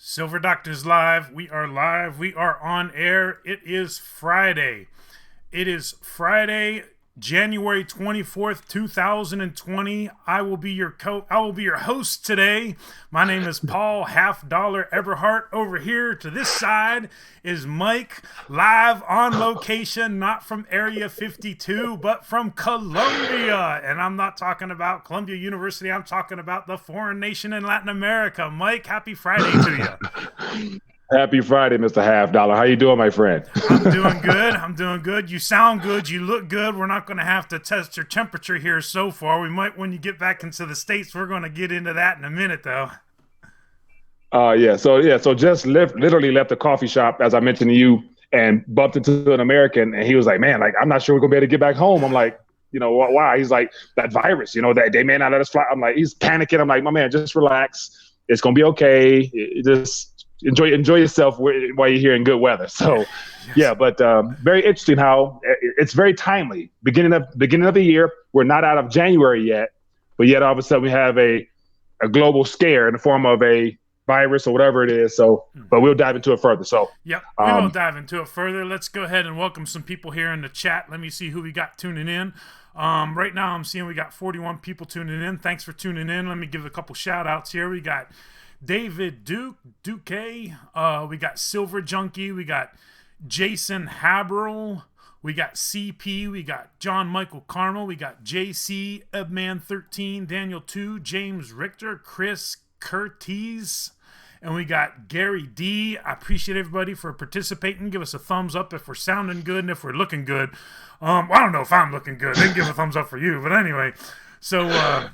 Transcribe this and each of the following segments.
Silver Doctors Live. We are live. We are on air. It is Friday. It is Friday, January 24th, 2020. I will be your host today. My name is Paul Half Dollar Everhart. Over here to this side is Mike, live on location, not from Area 52, but from Colombia. And I'm not talking about Columbia University. I'm talking about the foreign nation in Latin America. Mike, happy Friday to you. Happy Friday, Mr. Half Dollar. How you doing, my friend? I'm doing good. I'm doing good. You sound good. You look good. We're not going to have to test your temperature here so far. We might when you get back into the States. We're going to get into that in a minute, though. So just literally left the coffee shop, as I mentioned to you, and bumped into an American, and he was like, man, like, I'm not sure we're going to be able to get back home. I'm like, why? He's like, that virus, that they may not let us fly. I'm like, he's panicking. I'm like, my man, just relax. It's going to be okay. Just enjoy yourself while you're here in good weather. So, yes. Yeah, but very interesting how it's very timely. Beginning of the year, we're not out of January yet, but yet all of a sudden we have a global scare in the form of a virus or whatever it is. So, but we'll dive into it further. So, yep, we will dive into it further. Let's go ahead and welcome some people here in the chat. Let me see who we got tuning in. Right now, I'm seeing we got 41 people tuning in. Thanks for tuning in. Let me give a couple shout outs here. We got David Duke, we got Silver Junkie, we got Jason Haberl, we got CP, we got John Michael Carmel, we got JC, Ebman13, Daniel 2, James Richter, Chris Curtis, and we got Gary D. I appreciate everybody for participating. Give us a thumbs up if we're sounding good and if we're looking good. I don't know if I'm looking good. Then give a thumbs up for you, but anyway. So I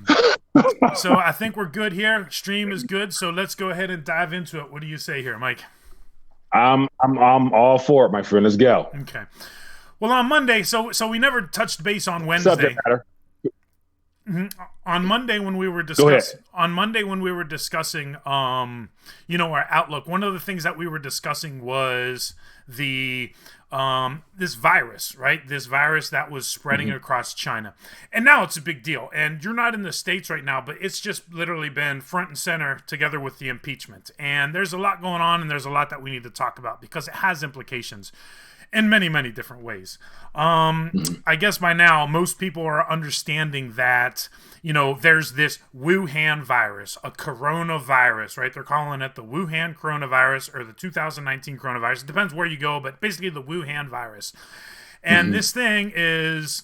think we're good here. Stream is good, so let's go ahead and dive into it. What do you say here, Mike? I'm all for it, my friend. Let's go. Okay. Well, on Monday, so we never touched base on Wednesday. Subject matter. Mm-hmm. On Monday when we were discussing our outlook, one of the things that we were discussing was the this virus, right? This virus that was spreading across China. And now it's a big deal. And you're not in the States right now, but it's just literally been front and center together with the impeachment. And there's a lot going on, and there's a lot that we need to talk about because it has implications in many, many different ways. I guess by now, most people are understanding that, there's this Wuhan virus, a coronavirus, right? They're calling it the Wuhan coronavirus or the 2019 coronavirus. It depends where you go, but basically the Wuhan virus. And this thing is,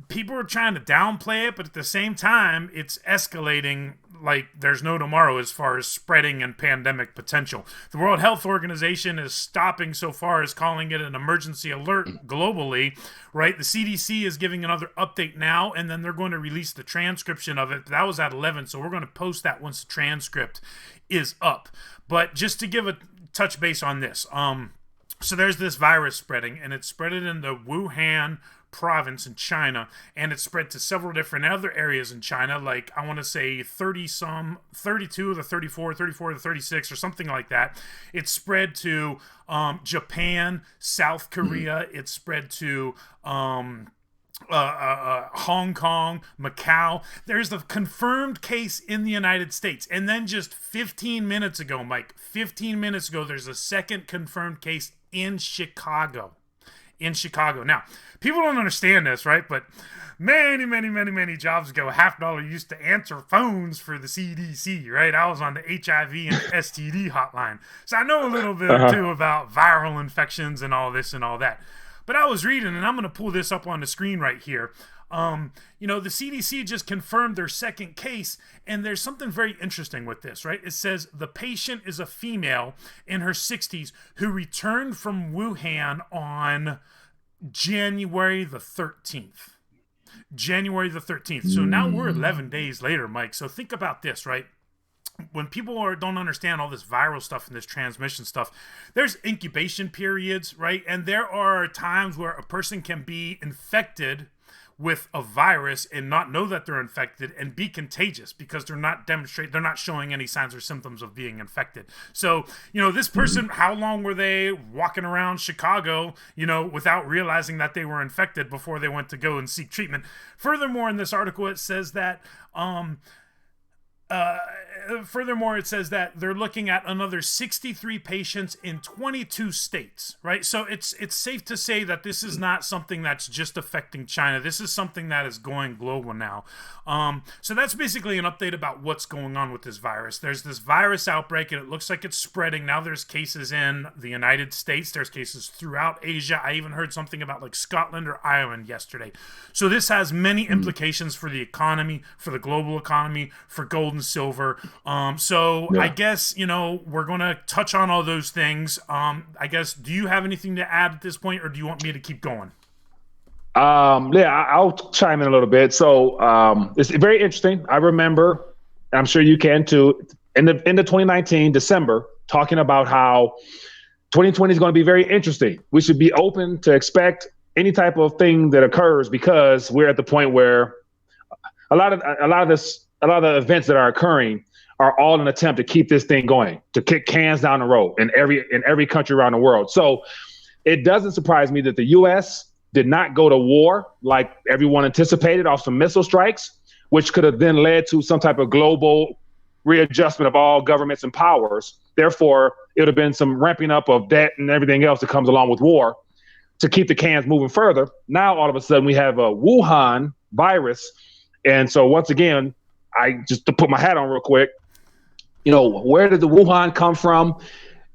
people are trying to downplay it, but at the same time, it's escalating like there's no tomorrow as far as spreading and pandemic potential. The World Health Organization is stopping so far as calling it an emergency alert globally, right? The CDC is giving another update now, and then they're going to release the transcription of it. That was at 11, so we're going to post that once the transcript is up. But just to give a touch base on this, so there's this virus spreading, and it's spread in the Wuhan province in China, and it's spread to several different other areas in China, like I want to say 32 of the 34 of the 36 or something like that. It's spread to Japan, South Korea. It's spread to Hong Kong, Macau. There's a confirmed case in the United States. And then just 15 minutes ago, Mike, there's a second confirmed case in Chicago. Now, people don't understand this, right? But many jobs ago, Half Dollar used to answer phones for the CDC, right? I was on the HIV and STD hotline. So I know a little bit, too, about viral infections and all this and all that. But I was reading, and I'm going to pull this up on the screen right here. The CDC just confirmed their second case, and there's something very interesting with this, right? It says the patient is a female in her 60s who returned from Wuhan on January the 13th. So now we're 11 days later, Mike. So think about this, right? When people don't understand all this viral stuff and this transmission stuff, there's incubation periods, right? And there are times where a person can be infected with a virus and not know that they're infected and be contagious because they're not showing any signs or symptoms of being infected. So, this person, how long were they walking around Chicago, without realizing that they were infected before they went to go and seek treatment? Furthermore, in this article, it says that furthermore, it says that they're looking at another 63 patients in 22 states, right? So it's safe to say that this is not something that's just affecting China. This is something that is going global now. So that's basically an update about what's going on with this virus. There's this virus outbreak, and it looks like it's spreading. Now there's cases in the United States. There's cases throughout Asia. I even heard something about like Scotland or Ireland yesterday. So this has many implications for the economy, for the global economy, for gold and silver. I guess, we're going to touch on all those things. I guess, do you have anything to add at this point, or do you want me to keep going? I'll chime in a little bit. So it's very interesting. I remember, and I'm sure you can too, in the 2019 December, talking about how 2020 is going to be very interesting. We should be open to expect any type of thing that occurs, because we're at the point where a lot of the events that are occurring are all an attempt to keep this thing going, to kick cans down the road in every country around the world. So it doesn't surprise me that the U.S. did not go to war like everyone anticipated off some missile strikes, which could have then led to some type of global readjustment of all governments and powers. Therefore, it would have been some ramping up of debt and everything else that comes along with war to keep the cans moving further. Now, all of a sudden, we have a Wuhan virus. And so once again, just to put my hat on real quick, where did the Wuhan come from?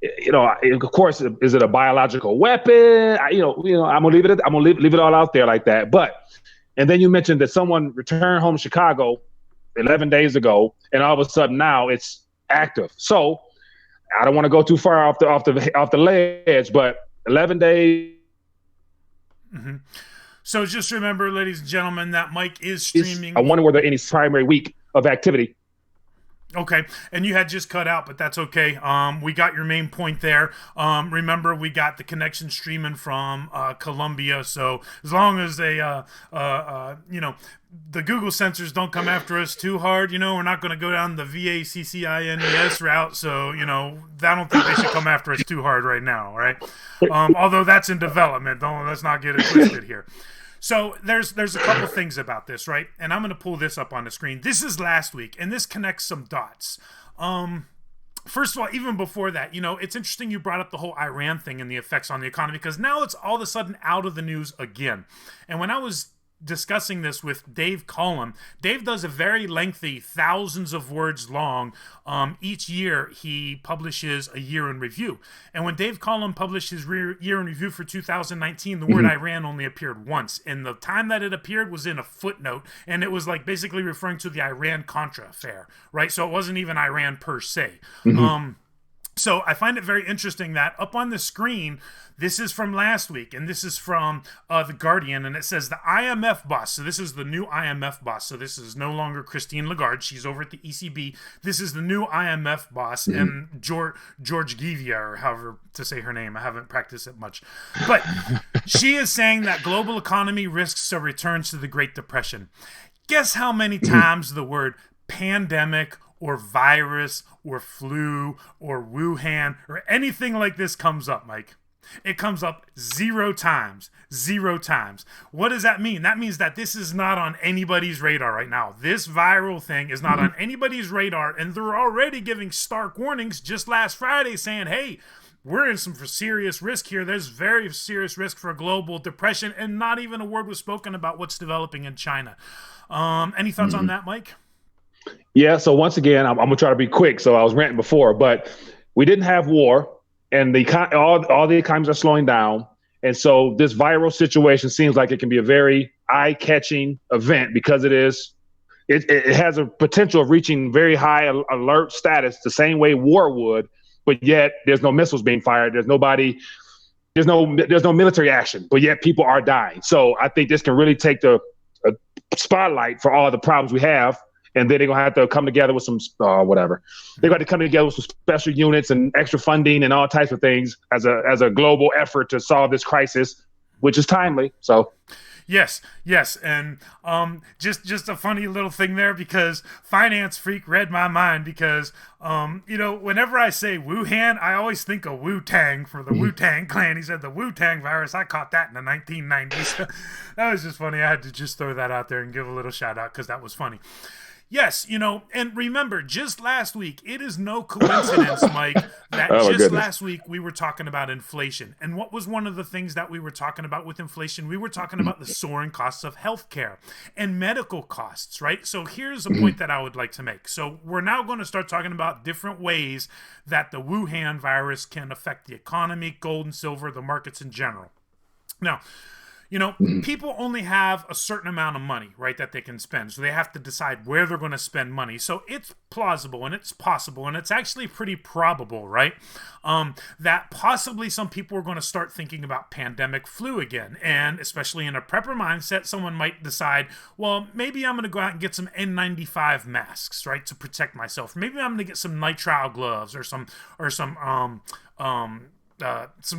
Of course, is it a biological weapon? I'm gonna leave it all out there like that. And then you mentioned that someone returned home to Chicago 11 days ago, and all of a sudden now it's active. So I don't want to go too far off the ledge, but 11 days. Mm-hmm. So just remember, ladies and gentlemen, that Mike is streaming. I wonder whether any primary week of activity. Okay, and you had just cut out, but that's okay. We got your main point there. Remember, we got the connection streaming from Colombia, so as long as they, the Google censors don't come after us too hard, we're not going to go down the VACCINES route, so, I don't think they should come after us too hard right now, right? Although that's in development, let's not get it twisted here. So there's a couple things about this, right? And I'm going to pull this up on the screen. This is last week, and this connects some dots. First of all, even before that, it's interesting you brought up the whole Iran thing and the effects on the economy, because now it's all of a sudden out of the news again. And when I was discussing this with Dave Collum, Dave does a very lengthy, thousands of words long. Each year he publishes a year in review. And when Dave Collum published his year in review for 2019, the word Iran only appeared once. And the time that it appeared was in a footnote. And it was like basically referring to the Iran-Contra affair, right? So it wasn't even Iran per se. So I find it very interesting that up on the screen, this is from last week, and this is from The Guardian, and it says the IMF boss. So this is the new IMF boss. So this is no longer Christine Lagarde. She's over at the ECB. This is the new IMF boss, and George Givia, or however to say her name. I haven't practiced it much. But she is saying that global economy risks a return to the Great Depression. Guess how many times the word pandemic or virus or flu or Wuhan or anything like this comes up, Mike? It comes up 0 times. 0 times. What does that mean? That means that this is not on anybody's radar right now. This viral thing is not on anybody's radar, and they're already giving stark warnings just last Friday saying, hey, we're in some serious risk here. There's very serious risk for global depression, and not even a word was spoken about what's developing in China. Any thoughts on that, Mike? Yeah, so once again, I'm going to try to be quick. So I was ranting before, but we didn't have war, and all the economies are slowing down. And so this viral situation seems like it can be a very eye-catching event, because it has a potential of reaching very high alert status the same way war would, but yet there's no missiles being fired. There's no military action, but yet people are dying. So I think this can really take the spotlight for all the problems we have. And then they're going to have to come together with some whatever. They're going to come together with some special units and extra funding and all types of things as a global effort to solve this crisis, which is timely. So. Yes, and just a funny little thing there, because Finance Freak read my mind, because whenever I say Wuhan, I always think of Wu-Tang for the Wu-Tang Clan. He said the Wu-Tang virus. I caught that in the 1990s. That was just funny. I had to just throw that out there and give a little shout out because that was funny. Yes, and remember, just last week, it is no coincidence, Mike, that Oh my just goodness. last week we were talking about inflation. And what was one of the things that we were talking about with inflation? We were talking about the soaring costs of healthcare and medical costs, right? So here's a point that I would like to make. So we're now going to start talking about different ways that the Wuhan virus can affect the economy, gold and silver, the markets in general. Now, people only have a certain amount of money, right, that they can spend. So they have to decide where they're going to spend money. So it's plausible and it's possible and it's actually pretty probable, right, that possibly some people are going to start thinking about pandemic flu again. And especially in a prepper mindset, someone might decide, well, maybe I'm going to go out and get some N95 masks, right, to protect myself. Maybe I'm going to get some nitrile gloves or some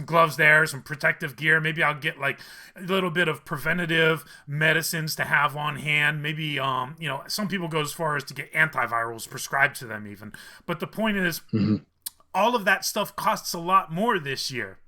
gloves there, some protective gear. Maybe I'll get like a little bit of preventative medicines to have on hand. Maybe, some people go as far as to get antivirals prescribed to them even. But the point is, all of that stuff costs a lot more this year.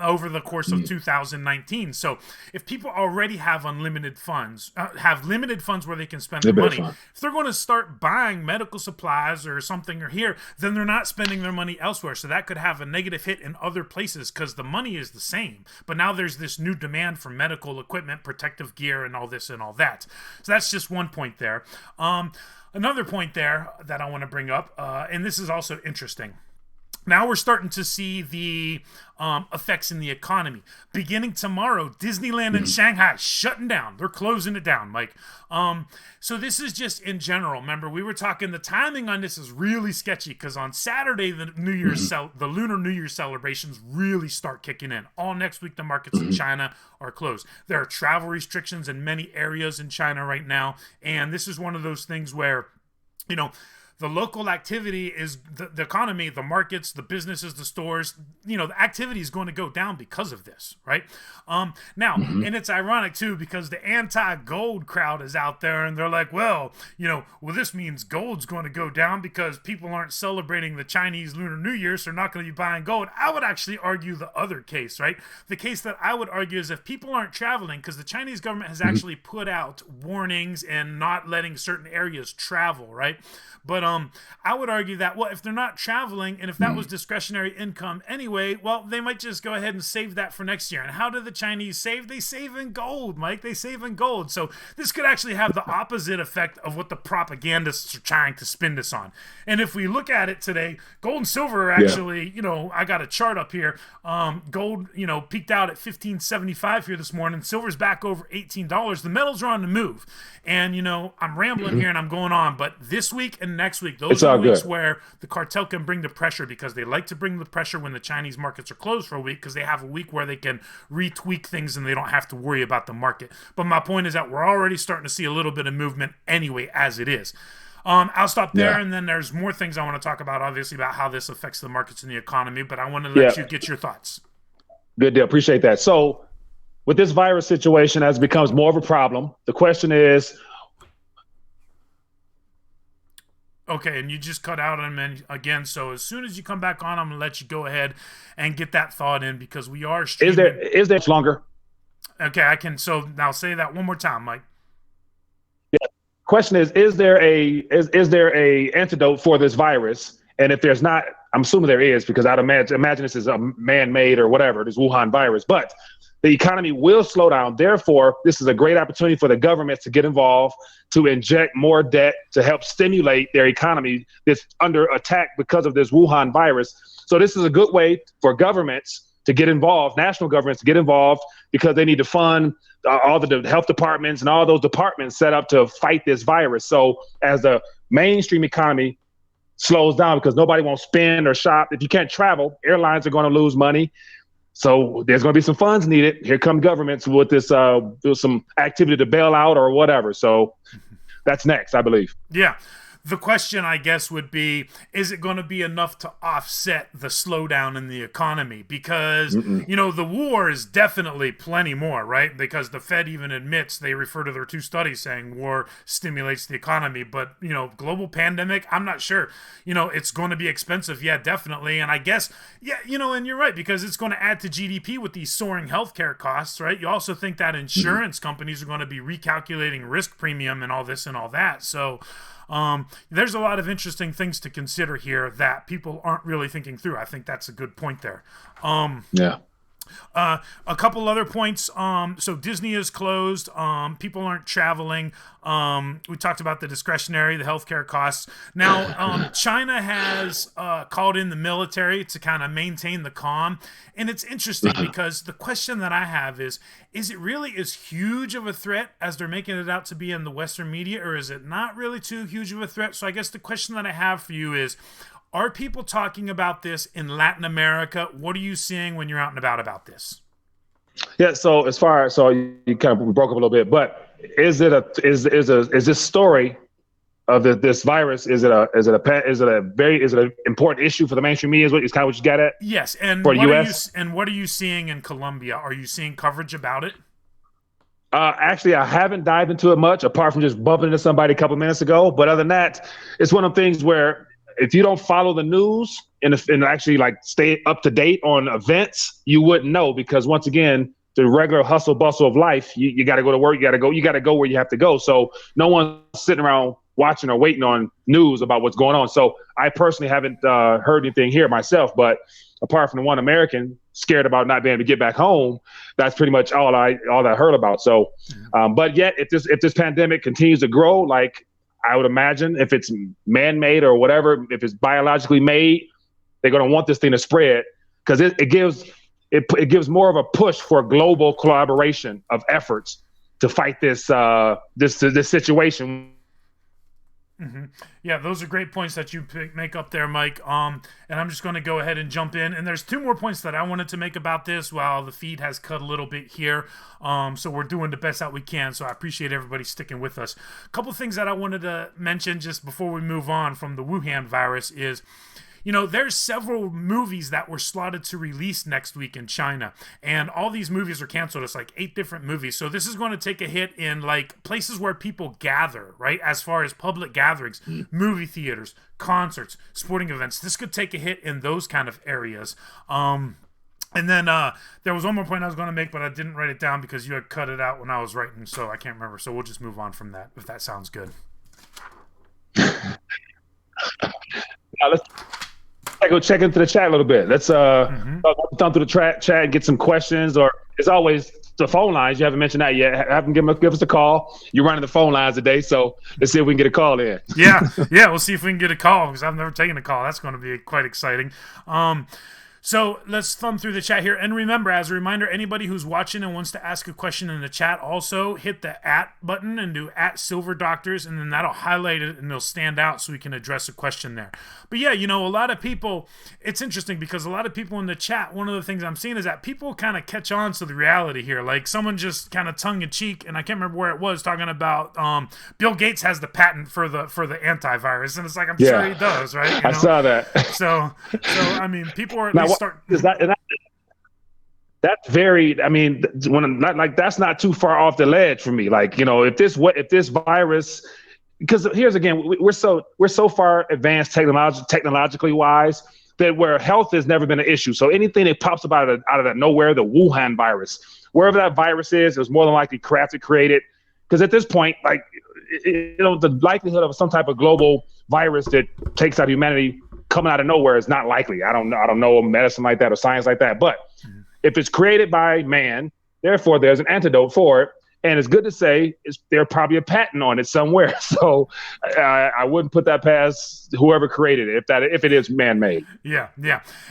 Over the course of 2019. So if people already have unlimited funds, have limited funds where they can spend their money, if they're going to start buying medical supplies or something or here, then they're not spending their money elsewhere. So that could have a negative hit in other places because the money is the same. But now there's this new demand for medical equipment, protective gear, and all this and all that. So that's just one point there. Another point there that I want to bring up, and this is also interesting. Now we're starting to see the effects in the economy. Beginning tomorrow, Disneyland in Shanghai shutting down. They're closing it down, Mike. So this is just in general. Remember, we were talking, the timing on this is really sketchy because on Saturday, the Lunar New Year celebrations really start kicking in. All next week, the markets in China are closed. There are travel restrictions in many areas in China right now. And this is one of those things where, the local activity is the economy, the markets, the businesses, the stores, the activity is going to go down because of this, right? Now, and it's ironic too, because the anti-gold crowd is out there and they're like, well, this means gold's going to go down because people aren't celebrating the Chinese Lunar New Year, so they're not going to be buying gold. I would actually argue the other case, right? The case that I would argue is if people aren't traveling, because the Chinese government has actually put out warnings and not letting certain areas travel, right? But I would argue that, well, if they're not traveling and if that was discretionary income anyway, well, they might just go ahead and save that for next year. And how do the Chinese save? They save in gold, Mike. They save in gold. So this could actually have the opposite effect of what the propagandists are trying to spin this on. And if we look at it today, gold and silver are actually, I got a chart up here. Gold, peaked out at $15.75 here this morning. Silver's back over $18. The metals are on the move. And, I'm rambling here and I'm going on, but this week and next week, those are weeks where the cartel can bring the pressure because they like to bring the pressure when the Chinese markets are closed for a week because they have a week where they can retweak things and they don't have to worry about the market. But my point is that we're already starting to see a little bit of movement anyway as it is. I'll stop there, and then there's more things I want to talk about, obviously, about how this affects the markets and the economy, but I want to let you get your thoughts. Good deal. Appreciate that. So with this virus situation, as it becomes more of a problem, the question is, okay, and you just cut out on him again. So as soon as you come back on, I'm gonna let you go ahead and get that thought in because we are streaming. Is there longer? Okay, I can. So now say that one more time, Mike. Yeah. Question is there a antidote for this virus? And if there's not, I'm assuming there is because I'd imagine this is a man-made or whatever, this Wuhan virus. But the economy will slow down. Therefore, this is a great opportunity for the government to get involved, to inject more debt, to help stimulate their economy that's under attack because of this Wuhan virus. So this is a good way for governments to get involved, national governments to get involved, because they need to fund all the health departments and all those departments set up to fight this virus. So as the mainstream economy slows down because nobody won't spend or shop, if you can't travel, airlines are going to lose money. So there's going to be some funds needed. Here come governments with this, some activity to bail out or whatever. So that's next, I believe. Yeah. The question, I guess, would be, is it going to be enough to offset the slowdown in the economy? Because, the war is definitely plenty more, right? Because the Fed even admits, they refer to their two studies saying war stimulates the economy. But, global pandemic, I'm not sure. It's going to be expensive. Yeah, definitely. And I guess, and you're right, because it's going to add to GDP with these soaring healthcare costs, right? You also think that insurance companies are going to be recalculating risk premium and all this and all that. So, There's a lot of interesting things to consider here that people aren't really thinking through. I think that's a good point there. Yeah. A couple other points. So Disney is closed. People aren't traveling. We talked about the discretionary, the healthcare costs. Now, China has called in the military to kind of maintain the calm. And it's interesting because the question that I have is it really as huge of a threat as they're making it out to be in the Western media, or is it not really too huge of a threat? So I guess the question that I have for you is, are people talking about this in Latin America? What are you seeing when you're out and about this? Yeah. So you kind of broke up a little bit, but is this story of this virus? Is it an important issue for the mainstream media? Is kind of what you got at? Yes. And for what US? What are you seeing in Colombia? Are you seeing coverage about it? Actually, I haven't dived into it much, apart from just bumping into somebody a couple minutes ago. But other than that, it's one of the things where, if you don't follow the news and actually like stay up to date on events, you wouldn't know, because once again, the regular hustle bustle of life, you got to go to work, you got to go where you have to go. So no one's sitting around watching or waiting on news about what's going on. So I personally haven't heard anything here myself, but apart from the one American scared about not being able to get back home, that's pretty much all I heard about. So, but yet if this pandemic continues to grow, like, I would imagine if it's man-made or whatever, if it's biologically made, they're going to want this thing to spread, because it gives more of a push for global collaboration of efforts to fight this situation. Mm-hmm. Yeah, those are great points that you make up there, Mike. And I'm just going to go ahead and jump in. And there's two more points that I wanted to make about this while the feed has cut a little bit here. So we're doing the best that we can. So I appreciate everybody sticking with us. A couple of things that I wanted to mention just before we move on from the Wuhan virus is, there's several movies that were slotted to release next week in China, and all these movies are canceled. It's like 8 different movies. So this is going to take a hit in like places where people gather, right? As far as public gatherings, movie theaters, concerts, sporting events. This could take a hit in those kind of areas. And then there was one more point I was going to make, but I didn't write it down because you had cut it out when I was writing, so I can't remember. So we'll just move on from that, if that sounds good. Now let's go check into the chat a little bit. Let's thumb through the chat and get some questions, or as always, the phone lines. You haven't mentioned that yet. Have them give us a call. You're running the phone lines today, so let's see if we can get a call in. Yeah, we'll see if we can get a call, because I've never taken a call. That's going to be quite exciting. So let's thumb through the chat here. And remember, as a reminder, anybody who's watching and wants to ask a question in the chat, also hit the @ button and do @SilverDoctors, and then that'll highlight it and it'll stand out so we can address a question there. But yeah, a lot of people, it's interesting because a lot of people in the chat, one of the things I'm seeing is that people kind of catch on to the reality here. Like someone just kind of tongue in cheek, and I can't remember where it was, talking about Bill Gates has the patent for the antivirus. And it's like, I'm sure he does, right? I saw that. So I mean, people are at least that's very, I mean, that's not too far off the ledge for me. Like, if this virus, because here's again, we're so far advanced technologically wise that where health has never been an issue. So anything that pops up out of that nowhere, the Wuhan virus, wherever that virus is, it was more than likely crafted, created. Because at this point, like, the likelihood of some type of global virus that takes out humanity coming out of nowhere is not likely. I don't know medicine like that or science like that. But if it's created by man, therefore there's an antidote for it. And it's good to say there's probably a patent on it somewhere. So I wouldn't put that past whoever created it, if it is man-made. Yeah.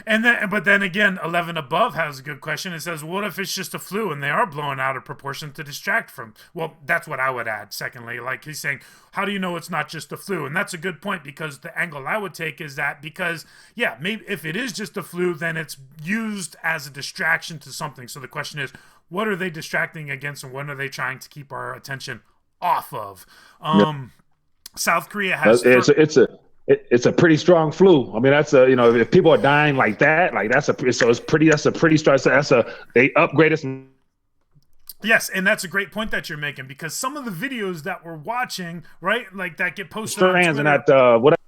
But then again, 11 Above has a good question. It says, what if it's just a flu and they are blowing out of proportion to distract from? Well, that's what I would add. Secondly, like he's saying, how do you know it's not just a flu? And that's a good point, because the angle I would take is that maybe if it is just a flu, then it's used as a distraction to something. So the question is, what are they distracting against, and what are they trying to keep our attention off of? South Korea has. It's a pretty strong flu. I mean, that's if people are dying like that, like that's a pretty strong. They upgraded some. Yes, and that's a great point that you're making, because some of the videos that we're watching, right, like that get posted strands on and Twitter, that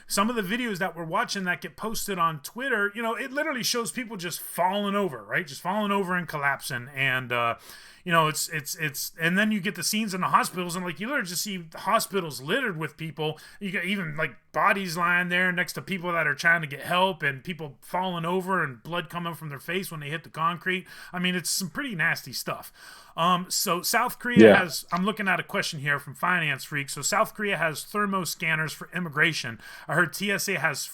Some of the videos that we're watching that get posted on Twitter, it literally shows people just falling over, right? Just falling over and collapsing. And, and then you get the scenes in the hospitals, and like you literally just see hospitals littered with people. You got even like bodies lying there next to people that are trying to get help, and people falling over and blood coming from their face when they hit the concrete. I mean, it's some pretty nasty stuff. So South Korea has, I'm looking at a question here from Finance Freak. So South Korea has thermo scanners for immigration. I heard TSA has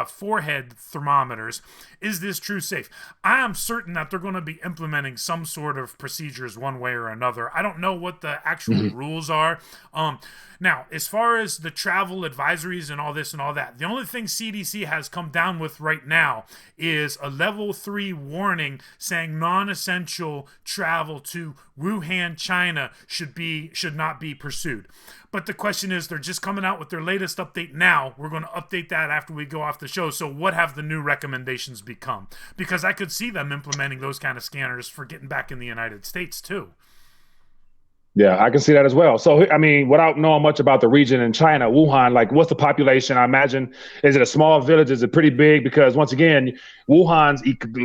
forehead thermometers. Is this true safe? I am certain that they're going to be implementing some sort of procedures one way or another. I don't know what the actual rules are. Now, as far as the travel advisories and all this and all that, the only thing CDC has come down with right now is a level 3 warning saying non-essential travel to Wuhan, China should not be pursued. But the question is, they're just coming out with their latest update now. We're going to update that after we go off the show. So what have the new recommendations become? Because I could see them implementing those kind of scanners for getting back in the United States too. Yeah, I can see that as well. So, I mean, without knowing much about the region in China, Wuhan, like what's the population? I imagine, is it a small village? Is it pretty big? Because once again, Wuhan's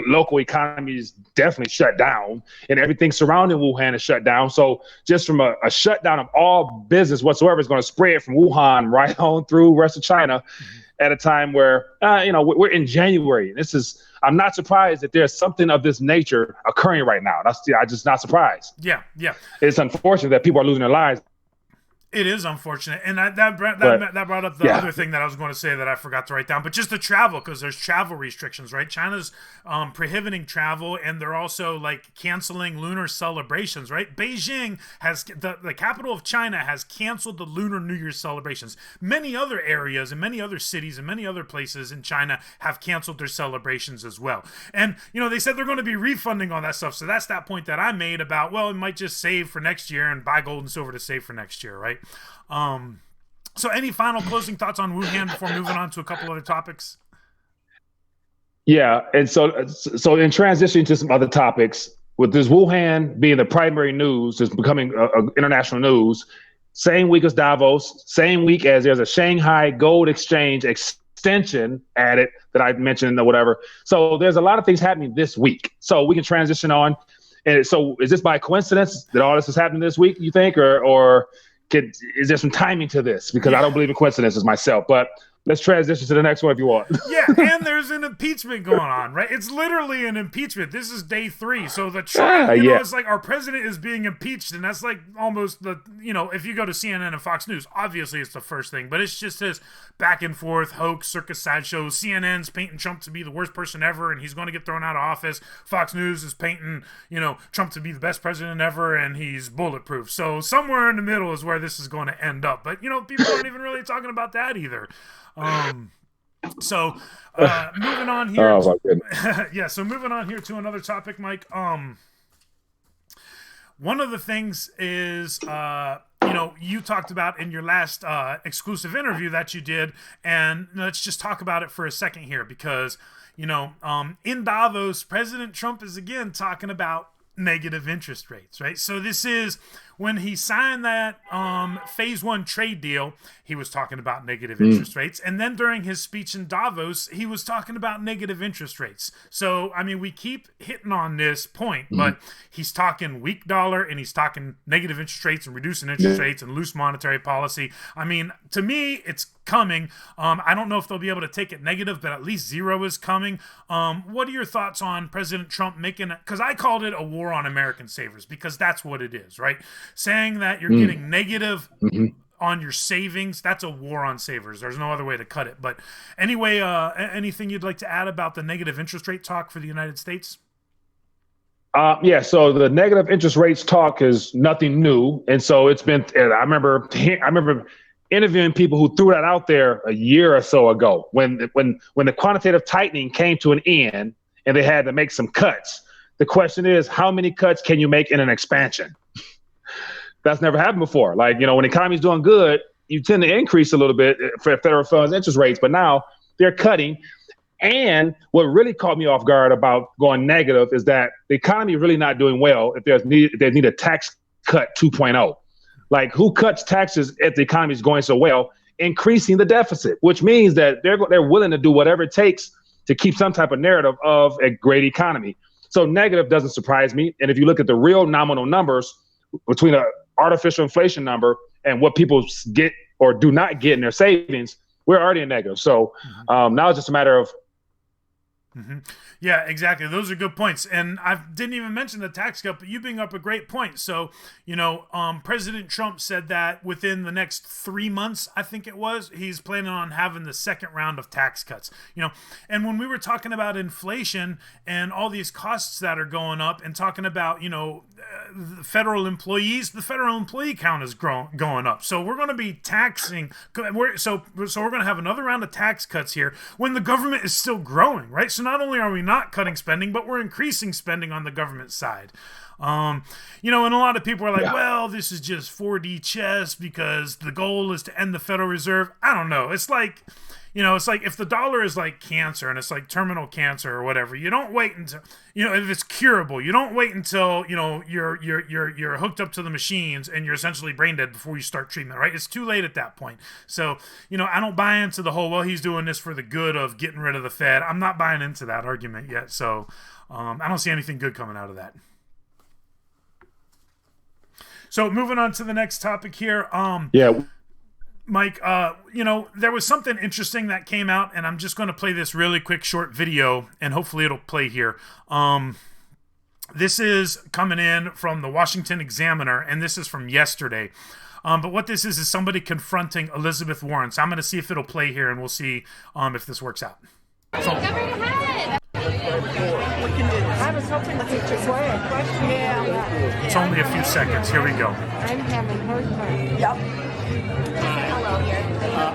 local economy is definitely shut down, and everything surrounding Wuhan is shut down. So just from a shutdown of all business whatsoever is going to spread from Wuhan right on through the rest of China at a time where, we're in January. I'm not surprised that there's something of this nature occurring right now. I'm just not surprised. Yeah. It's unfortunate that people are losing their lives. It is unfortunate, and that brought up the other thing that I was going to say that I forgot to write down, but just the travel, because there's travel restrictions, right? China's prohibiting travel, and they're also like canceling lunar celebrations, right? Beijing has the capital of China has canceled the Lunar New Year celebrations. Many other areas and many other cities and many other places in China have canceled their celebrations as well. And they said they're going to be refunding all that stuff. So that's that point that I made about, well, it might just save for next year and buy gold and silver to save for next year, right? So any final closing thoughts on Wuhan before moving on to a couple other topics? Yeah, and so in transitioning to some other topics, with this Wuhan being the primary news, it's becoming international news. Same week as Davos, same week as there's a Shanghai Gold Exchange extension added that I mentioned or whatever. So there's a lot of things happening this week. So we can transition on. And so is this by coincidence that all this is happening this week, you think, or is there some timing to this? Because I don't believe in coincidences myself, but let's transition to the next one if you want. Yeah, and there's an impeachment going on, right? It's literally an impeachment. This is day 3. So the trial, it's like our president is being impeached, and that's like almost if you go to CNN and Fox News, obviously it's the first thing, but it's just this back and forth hoax, circus, sideshow. CNN's painting Trump to be the worst person ever, and he's going to get thrown out of office. Fox News is painting, Trump to be the best president ever, and he's bulletproof. So somewhere in the middle is where this is going to end up. But, people aren't even really talking about that either. So moving on here. Oh, my goodness. So moving on here to another topic, Mike. One of the things is, you talked about in your last exclusive interview that you did, and let's just talk about it for a second here, because, in Davos, President Trump is again talking about negative interest rates, right? So this is when he signed that phase 1 trade deal, he was talking about negative interest rates. And then during his speech in Davos, he was talking about negative interest rates. So, I mean, we keep hitting on this point, but he's talking weak dollar and he's talking negative interest rates and reducing interest rates and loose monetary policy. I mean, to me, it's coming. I don't know if they'll be able to take it negative, but at least zero is coming. What are your thoughts on President Trump making it? Because I called it a war on American savers, because that's what it is, right? Saying that you're getting negative on your savings, that's a war on savers. There's no other way to cut it. But anyway, anything you'd like to add about the negative interest rate talk for the United States? So the negative interest rates talk is nothing new. And so it's been, I remember interviewing people who threw that out there a year or so ago when the quantitative tightening came to an end and they had to make some cuts. The question is, how many cuts can you make in an expansion? That's never happened before. Like, when the economy's doing good, you tend to increase a little bit for federal funds interest rates, but now they're cutting. And what really caught me off guard about going negative is that the economy is really not doing well if they need a tax cut 2.0. Like, who cuts taxes if the economy is going so well? increasing the deficit, which means that they're willing to do whatever it takes to keep some type of narrative of a great economy. So negative doesn't surprise me. And if you look at the real nominal numbers between an artificial inflation number and what people get or do not get in their savings, we're already in negative. So now it's just a matter of. Yeah, exactly. Those are good points. And I didn't even mention the tax cut, but you bring up a great point. So, President Trump said that within the next 3 months, I think it was, he's planning on having the second round of tax cuts. And when we were talking about inflation and all these costs that are going up and talking about, the federal employees, the federal employee count is going up. So we're going to be taxing. So we're going to have another round of tax cuts here when the government is still growing, right? So not only are we not cutting spending, but we're increasing spending on the government side. And a lot of people are like, well, this is just 4D chess because the goal is to end the Federal Reserve. I don't know. It's like, it's like if the dollar is like cancer and it's like terminal cancer or whatever, you don't wait until, if it's curable, you don't wait until, you're hooked up to the machines and you're essentially brain dead before you start treatment, right? It's too late at that point. So, I don't buy into the whole, well, he's doing this for the good of getting rid of the Fed. I'm not buying into that argument yet. So, I don't see anything good coming out of that. So moving on to the next topic here. Mike, there was something interesting that came out, and I'm just going to play this really quick short video, and hopefully it'll play here. This is coming in from the Washington Examiner, and this is from yesterday. But what this is somebody confronting Elizabeth Warren. So I'm going to see if it'll play here, and we'll see if this works out. So, I was hoping to get your question. Yeah. It's only a few seconds. Here we go. I'm having heard from. Yep.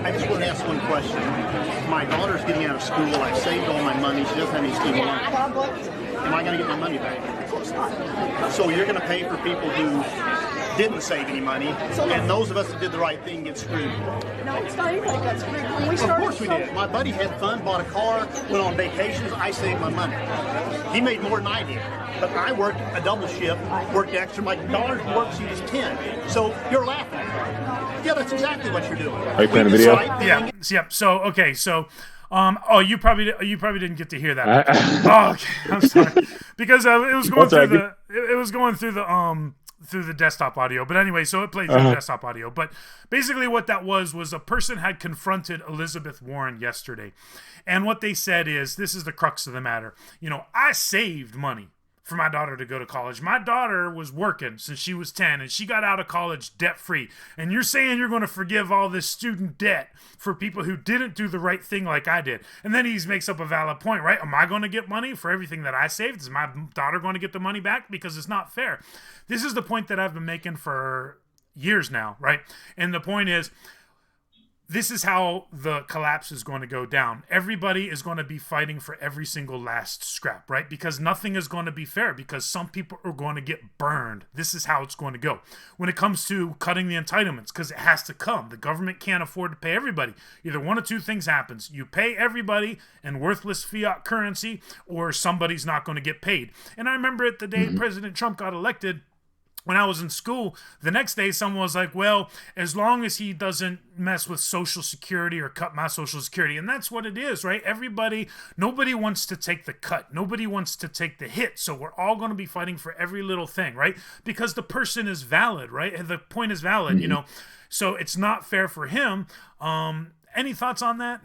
I just want to ask one question. My daughter's getting out of school. I saved all my money. She doesn't have any student loans. Am I going to get my money back? Of course not. So you're going to pay for people who didn't save any money, and those of us that did the right thing get screwed. No, it's not anybody got screwed. When we started, of course we did. My buddy had fun, bought a car, went on vacations. I saved my money. He made more than I did. But I worked a double shift, worked extra. My daughter's worksheet is 10. So you're laughing. Yeah, that's exactly what you're doing. Are you playing the video? Yeah. So, okay. So, you probably didn't get to hear that. Okay. I'm sorry. Because it was going through the desktop audio. But anyway, so it played through the desktop audio. But basically what that was a person had confronted Elizabeth Warren yesterday. And what they said is, this is the crux of the matter. I saved money for my daughter to go to college. My daughter was working since she was 10, and she got out of college debt-free. And you're saying you're going to forgive all this student debt for people who didn't do the right thing like I did. And then he makes up a valid point, right? Am I going to get money for everything that I saved? Is my daughter going to get the money back? Because it's not fair. This is the point that I've been making for years now, right? And the point is, this is how the collapse is going to go down. Everybody is going to be fighting for every single last scrap, right? Because nothing is going to be fair, because some people are going to get burned. This is how it's going to go. When it comes to cutting the entitlements, because it has to come. The government can't afford to pay everybody. Either one of two things happens. You pay everybody in worthless fiat currency, or somebody's not going to get paid. And I remember the day President Trump got elected, when I was in school, the next day someone was like, well, as long as he doesn't mess with Social Security or cut my Social Security. And that's what it is, right? Nobody wants to take the cut. Nobody wants to take the hit. So we're all going to be fighting for every little thing, right? Because the person is valid, right? The point is valid, So it's not fair for him. Any thoughts on that?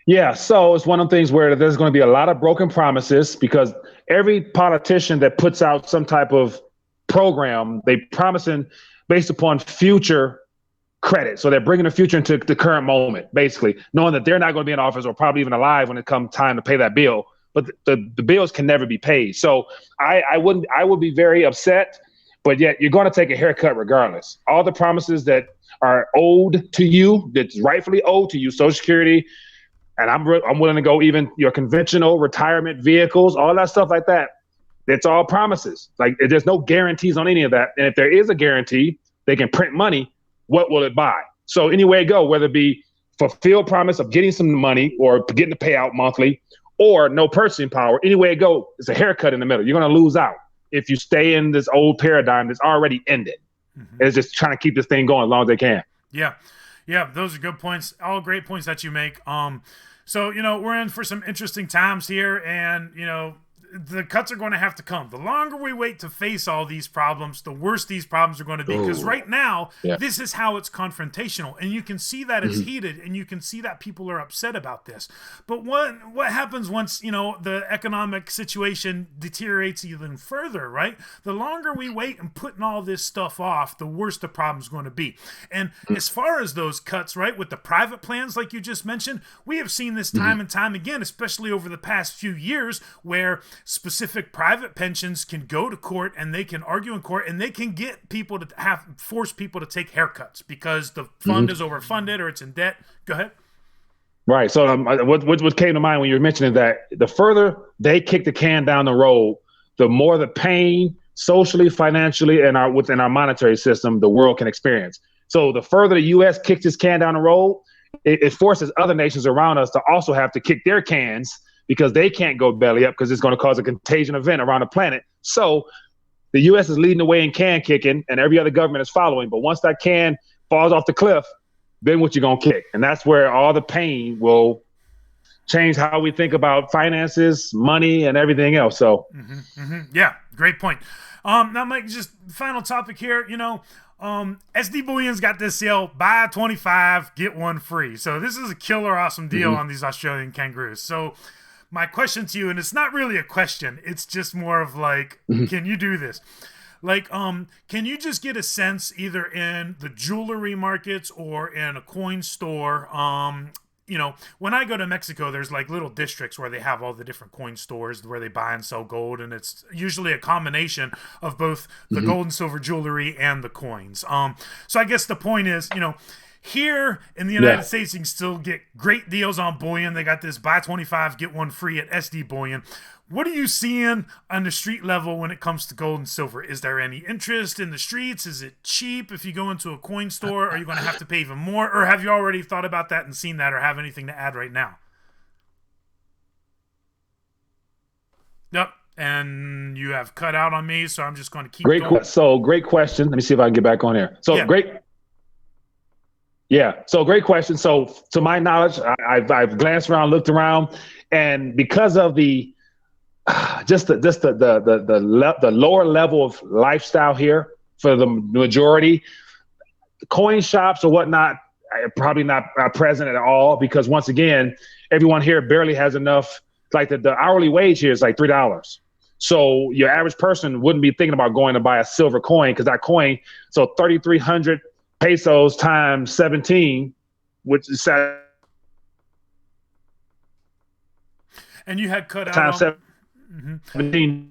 Yeah, so it's one of the things where there's going to be a lot of broken promises, because every politician that puts out some type of program, they promising based upon future credit. So they're bringing the future into the current moment, basically, knowing that they're not going to be in office or probably even alive when it comes time to pay that bill. But the bills can never be paid. So I would be very upset, but yet you're going to take a haircut regardless. All the promises that are owed to you, that's rightfully owed to you, Social Security, and I'm willing to go even your conventional retirement vehicles, all that stuff like that. It's all promises. Like, there's no guarantees on any of that. And if there is a guarantee, they can print money. What will it buy? So anyway it go, whether it be fulfill promise of getting some money or getting the payout monthly, or no purchasing power, anyway it go, it's a haircut in the middle. You're going to lose out if you stay in this old paradigm that's already ended. It's just trying to keep this thing going as long as they can. Yeah. Yeah, those are good points. All great points that you make. So, we're in for some interesting times here, and, the cuts are going to have to come. The longer we wait to face all these problems, the worse these problems are going to be. Because right now, this is how it's confrontational. And you can see that it's heated, and you can see that people are upset about this. But what happens once, the economic situation deteriorates even further, right? The longer we wait and putting all this stuff off, the worse the problem's going to be. And as far as those cuts, right, with the private plans, like you just mentioned, we have seen this time and time again, especially over the past few years, where specific private pensions can go to court and they can argue in court and they can get people to force people to take haircuts because the fund is overfunded or it's in debt. Go ahead. Right. So what came to mind when you were mentioning that the further they kick the can down the road, the more the pain socially, financially, and within our monetary system, the world can experience. So the further the U.S. kicks this can down the road, it forces other nations around us to also have to kick their cans because they can't go belly up because it's going to cause a contagion event around the planet. So the U.S. is leading the way in can kicking, and every other government is following. But once that can falls off the cliff, then what you going to kick? And that's where all the pain will change how we think about finances, money, and everything else. So, yeah, great point. Now, Mike, just final topic here. SD Bullion's got this sale, buy 25, get one free. So this is a killer awesome deal on these Australian kangaroos. So my question to you, and it's not really a question, it's just more of like, can you do this? Like, can you just get a sense either in the jewelry markets or in a coin store? When I go to Mexico, there's like little districts where they have all the different coin stores where they buy and sell gold, and it's usually a combination of both the gold and silver jewelry and the coins. So I guess the point is, here in the United States, you can still get great deals on bullion. They got this buy 25, get one free at SD Bullion. What are you seeing on the street level when it comes to gold and silver? Is there any interest in the streets? Is it cheap if you go into a coin store? Are you going to have to pay even more? Or have you already thought about that and seen that or have anything to add right now? Yep. And you have cut out on me, so I'm just going to keep going. So great question. Let me see if I can get back on here. So great. Yeah. So great question. So to my knowledge, I've glanced around, looked around, and because of the lower level of lifestyle here for the majority, coin shops or whatnot are probably not present at all because once again, everyone here barely has enough. Like the hourly wage here is like $3. So your average person wouldn't be thinking about going to buy a silver coin because that coin, so 3,300 pesos times 17, which is and you had cut out times 17.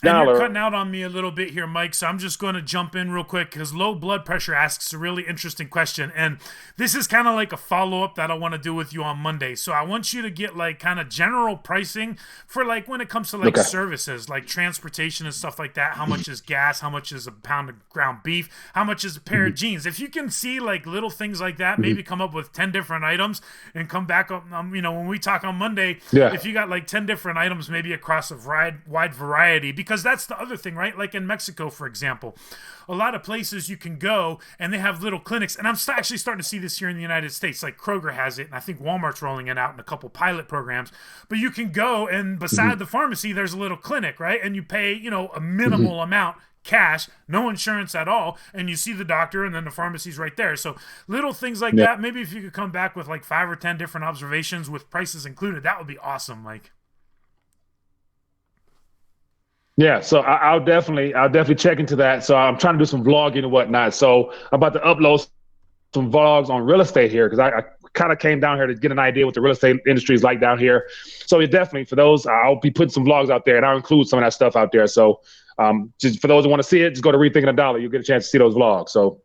And you're cutting out on me a little bit here, Mike, so I'm just going to jump in real quick because low blood pressure asks a really interesting question. And this is kind of like a follow-up that I want to do with you on Monday. So I want you to get like kind of general pricing for like when it comes to like services, like transportation and stuff like that. How much is gas? How much is a pound of ground beef? How much is a pair of jeans? If you can see like little things like that, maybe come up with 10 different items and come back up, when we talk on Monday, if you got like 10 different items, maybe across a wide variety, because that's the other thing, right? Like in Mexico, for example, a lot of places you can go and they have little clinics. And I'm actually starting to see this here in the United States. Like Kroger has it, and I think Walmart's rolling it out in a couple pilot programs. But you can go and beside the pharmacy, there's a little clinic, right? And you pay, a minimal amount cash, no insurance at all, and you see the doctor, and then the pharmacy's right there. So little things like that. Maybe if you could come back with like 5 or 10 different observations with prices included, that would be awesome, Mike. Yeah, so I'll definitely check into that. So I'm trying to do some vlogging and whatnot. So I'm about to upload some vlogs on real estate here because I kind of came down here to get an idea what the real estate industry is like down here. So definitely for those, I'll be putting some vlogs out there, and I'll include some of that stuff out there. So just for those who want to see it, just go to Rethinking a Dollar. You'll get a chance to see those vlogs. So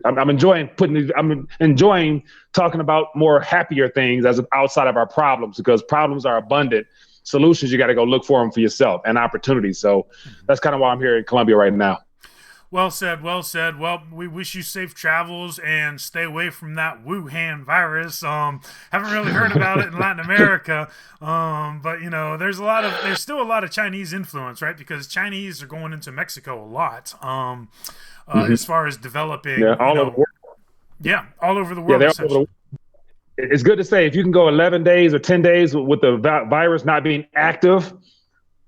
I'm enjoying talking about more happier things as outside of our problems, because problems are abundant. Solutions, you got to go look for them for yourself, and opportunities. So that's kind of why I'm here in Colombia right now. Well said, well said. Well, we wish you safe travels and stay away from that Wuhan virus. Haven't really heard about it in Latin America, but there's still a lot of Chinese influence, right? Because Chinese are going into Mexico a lot, as far as developing. Yeah, all over the world. Yeah, all over the Yeah, world. they're all over it's good to say if you can go 11 days or 10 days with the virus not being active.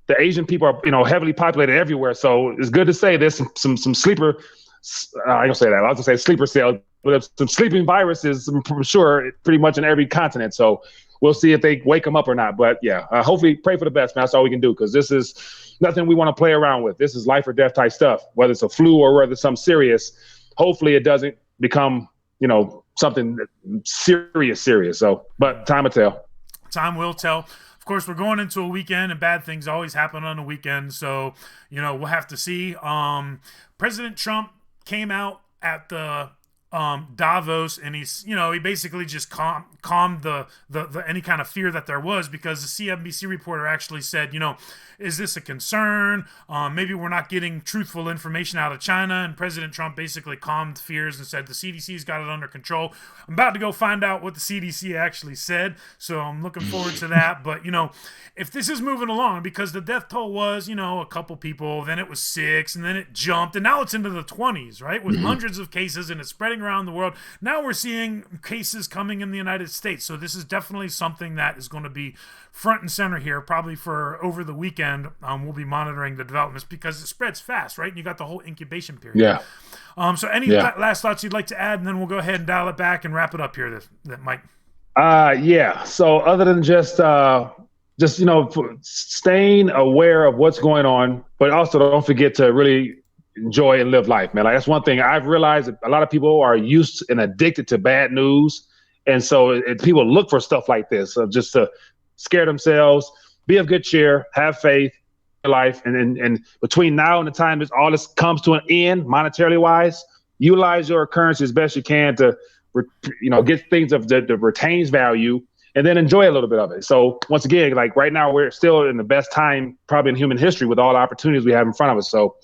The Asian people are, heavily populated everywhere. So it's good to say there's some sleeper. I don't say that. I was gonna say sleeper cells, but some sleeping viruses, I'm sure, pretty much in every continent. So we'll see if they wake them up or not. But yeah, hopefully pray for the best, man. That's all we can do, because this is nothing we want to play around with. This is life or death type stuff, whether it's a flu or whether it's something serious. Hopefully it doesn't become, something serious. So, but time will tell. Time will tell. Of course, we're going into a weekend, and bad things always happen on the weekend. So, we'll have to see. President Trump came out at the Davos, and he basically just calmed the any kind of fear that there was, because the CNBC reporter actually said, is this a concern? Maybe we're not getting truthful information out of China. And President Trump basically calmed fears and said the CDC's got it under control. I'm about to go find out what the CDC actually said, so I'm looking forward to that. But, if this is moving along, because the death toll was, a couple people, then it was 6, and then it jumped, and now it's into the 20s, right, with hundreds of cases, and it's spreading around the world. Now we're seeing cases coming in the United States. So this is definitely something that is going to be front and center here, probably for over the weekend. We'll be monitoring the developments, because it spreads fast, right? And you got the whole incubation period. Yeah. So any last thoughts you'd like to add, and then we'll go ahead and dial it back and wrap it up here, Mike. Yeah. So other than just staying aware of what's going on, but also don't forget to really enjoy and live life, man. Like, that's one thing I've realized, that a lot of people are used and addicted to bad news. And so people look for stuff like this, just to scare themselves. Be of good cheer, have faith in life. And between now and the time all this comes to an end, monetarily wise, utilize your currency as best you can to, get things that retains value, and then enjoy a little bit of it. So once again, like right now, we're still in the best time probably in human history with all the opportunities we have in front of us. So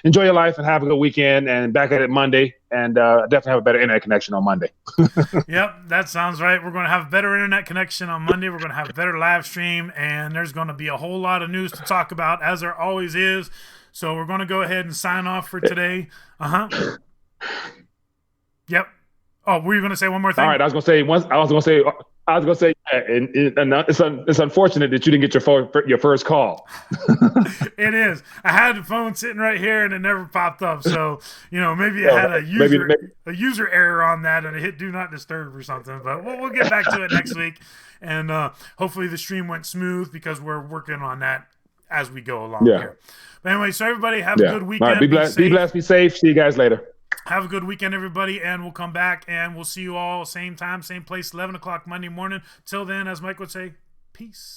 enjoy your life and have a good weekend, and back at it Monday, and definitely have a better internet connection on Monday. Yep, that sounds right. We're going to have a better internet connection on Monday. We're going to have a better live stream, and there's going to be a whole lot of news to talk about, as there always is. So we're going to go ahead and sign off for today. Yep. Oh, were you going to say one more thing? All right, I was going to say, yeah, and it's unfortunate that you didn't get your first call. It is. I had the phone sitting right here, and it never popped up. So, maybe it had a user error on that, and it hit do not disturb or something. But we'll get back to it next week, and hopefully the stream went smooth, because we're working on that as we go along here. But anyway, so everybody have a good weekend. All right, be blessed, be safe. See you guys later. Have a good weekend, everybody, and we'll come back, and we'll see you all same time, same place, 11 o'clock Monday morning. Till then, as Mike would say, peace.